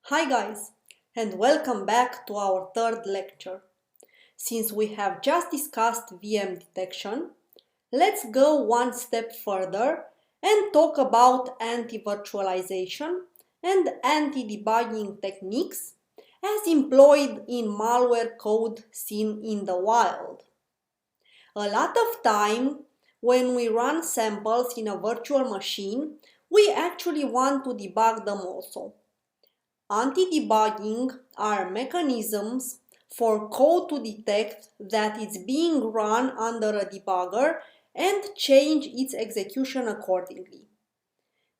Hi guys, and welcome back to our third lecture. Since we have just discussed VM detection, let's go one step further and talk about anti-virtualization and anti-debugging techniques as employed in malware code seen in the wild. A lot of time when we run samples in a virtual machine, we actually want to debug them also. Anti-debugging are mechanisms for code to detect that it's being run under a debugger and change its execution accordingly.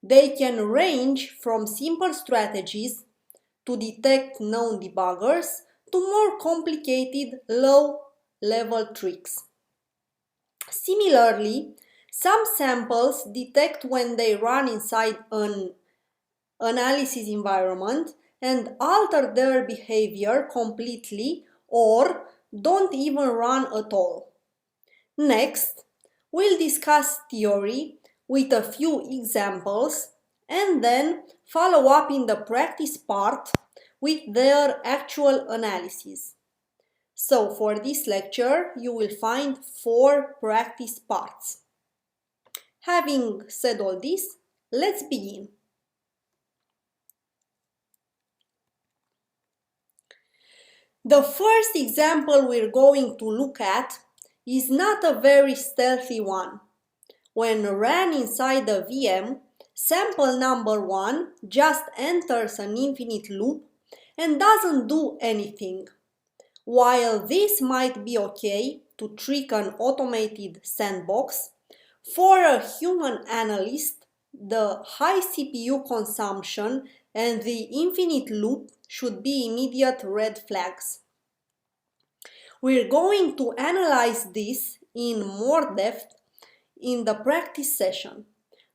They can range from simple strategies to detect known debuggers to more complicated low-level tricks. Similarly, some samples detect when they run inside an analysis environment and alter their behavior completely or don't even run at all. Next, we'll discuss theory with a few examples and then follow up in the practice part with their actual analysis. So for this lecture, you will find 4 practice parts. Having said all this, let's begin. The first example we're going to look at is not a very stealthy one. When ran inside the VM, sample number 1 just enters an infinite loop and doesn't do anything. While this might be okay to trick an automated sandbox, for a human analyst, the high CPU consumption and the infinite loop should be immediate red flags. We're going to analyze this in more depth in the practice session.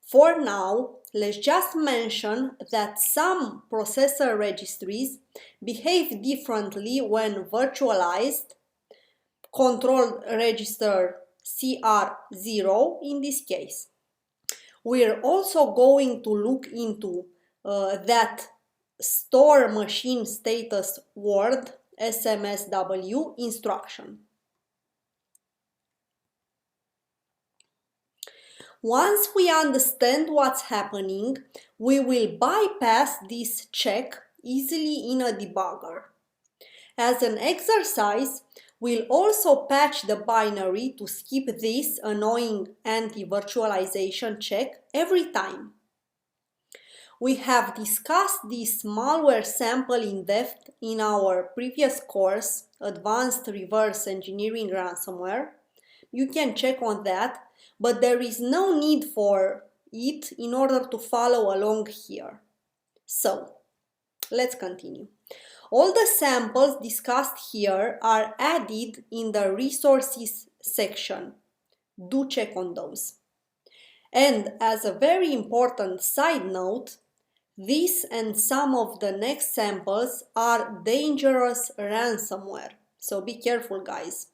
For now, let's just mention that some processor registries behave differently when virtualized, control register CR0 in this case. We're also going to look into that store machine status word SMSW instruction. Once we understand what's happening, we will bypass this check easily in a debugger. As an exercise, we'll also patch the binary to skip this annoying anti-virtualization check every time. We have discussed this malware sample in depth in our previous course, Advanced Reverse Engineering Ransomware. You can check on that, but there is no need for it in order to follow along here. So, let's continue. All the samples discussed here are added in the resources section. Do check on those. And as a very important side note, this and some of the next samples are dangerous ransomware. So be careful, guys.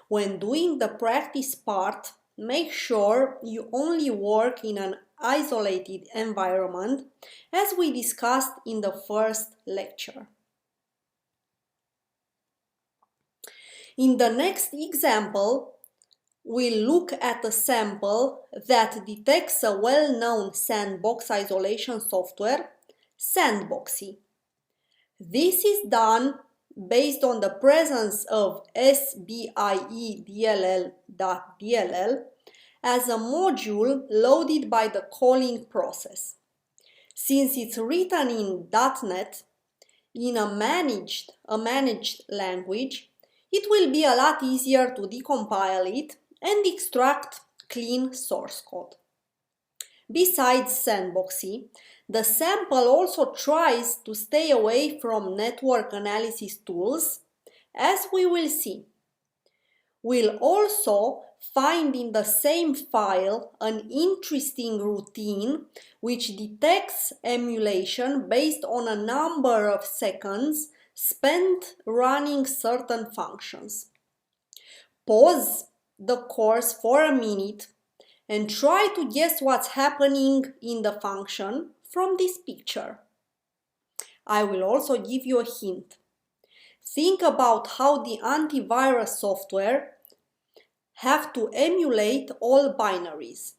When doing the practice part, make sure you only work in an isolated environment, as we discussed in the first lecture. In the next example, we'll look at a sample that detects a well-known sandbox isolation software, Sandboxy. This is done based on the presence of sbiedll.dll as a module loaded by the calling process. Since it's written in .NET in a managed language, it will be a lot easier to decompile it and extract clean source code. Besides Sandboxy, the sample also tries to stay away from network analysis tools, as we will see. We'll also find in the same file an interesting routine which detects emulation based on a number of seconds spent running certain functions. Pause the course for a minute and try to guess what's happening in the function from this picture. I will also give you a hint. Think about how the antivirus software have to emulate all binaries.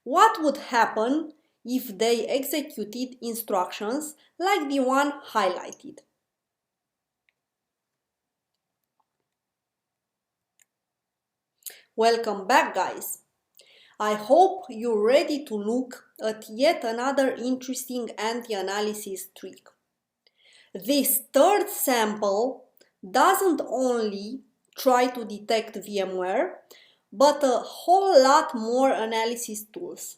What would happen if they executed instructions like the one highlighted? Welcome back, guys. I hope you're ready to look at yet another interesting anti-analysis trick. This third sample doesn't only try to detect VMware, but a whole lot more analysis tools.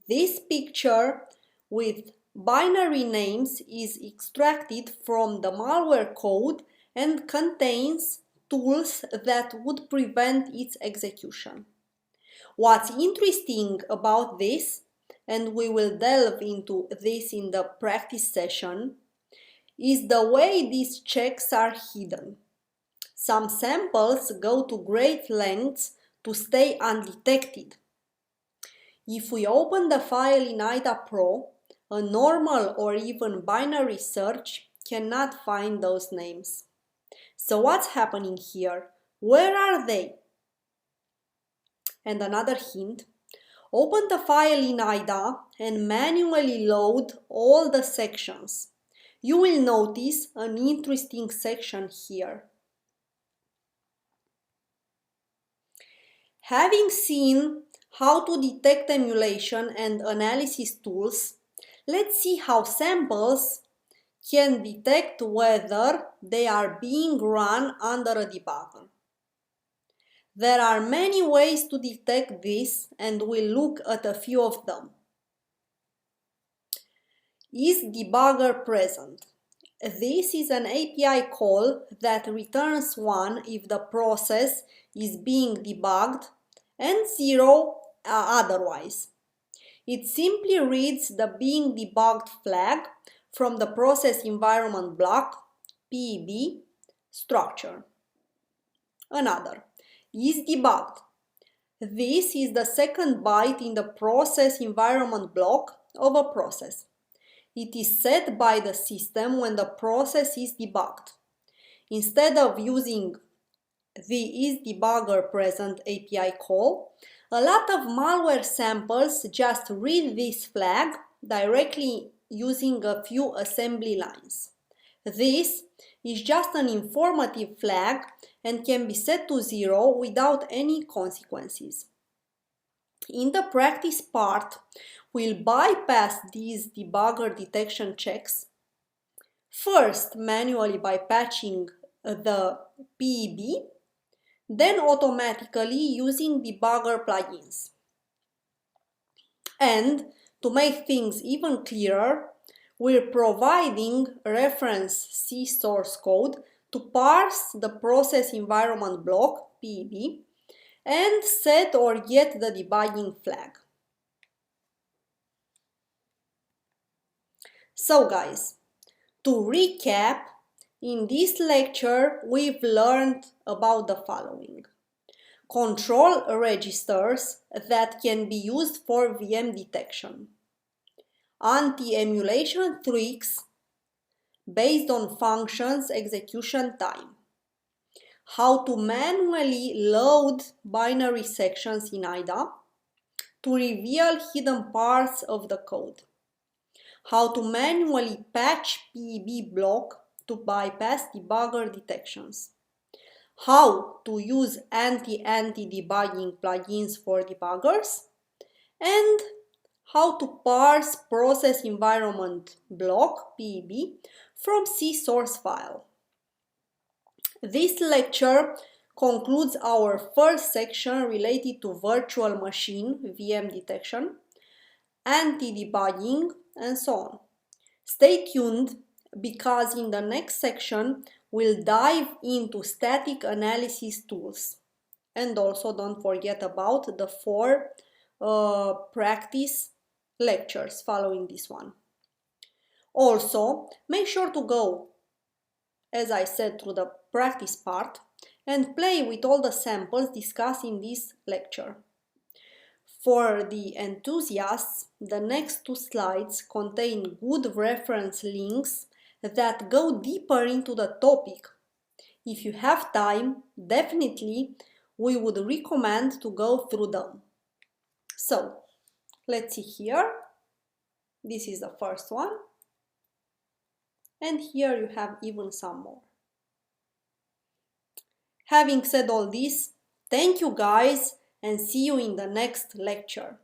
This picture with binary names is extracted from the malware code and contains tools that would prevent its execution. What's interesting about this, and we will delve into this in the practice session, is the way these checks are hidden. Some samples go to great lengths to stay undetected. If we open the file in IDA Pro, a normal or even binary search cannot find those names. So what's happening here? Where are they? And another hint, open the file in IDA and manually load all the sections. You will notice an interesting section here. Having seen how to detect emulation and analysis tools, let's see how samples can detect whether they are being run under a debugger. There are many ways to detect this, and we'll look at a few of them. Is debugger present? This is an API call that returns 1 if the process is being debugged and 0 otherwise. It simply reads the being debugged flag from the process environment block PEB structure. Another is debugged. This is the second byte in the process environment block of a process. It is set by the system when the process is debugged. Instead of using the isDebuggerPresent API call, a lot of malware samples just read this flag directly using a few assembly lines. This is just an informative flag and can be set to 0 without any consequences. In the practice part, we'll bypass these debugger detection checks. First, manually by patching the PEB, then automatically using debugger plugins. And to make things even clearer, we're providing reference C source code to parse the process environment block PEB and set or get the debugging flag. So guys, to recap, in this lecture we've learned about the following. Control registers that can be used for VM detection. Anti-emulation tricks based on functions execution time. How to manually load binary sections in IDA to reveal hidden parts of the code. How to manually patch PEB block to bypass debugger detections. How to use anti debugging plugins for debuggers, and how to parse process environment block PEB from C source file. This lecture concludes our first section related to virtual machine VM detection, anti-debugging, and so on. Stay tuned because in the next section we'll dive into static analysis tools. And also don't forget about the 4 practice lectures following this one. Also, make sure to go, as I said, through the practice part and play with all the samples discussed in this lecture. For the enthusiasts, the next 2 slides contain good reference links that go deeper into the topic. If you have time, definitely we would recommend to go through them. So, let's see here. This is the first one. And here you have even some more. Having said all this, thank you guys and see you in the next lecture.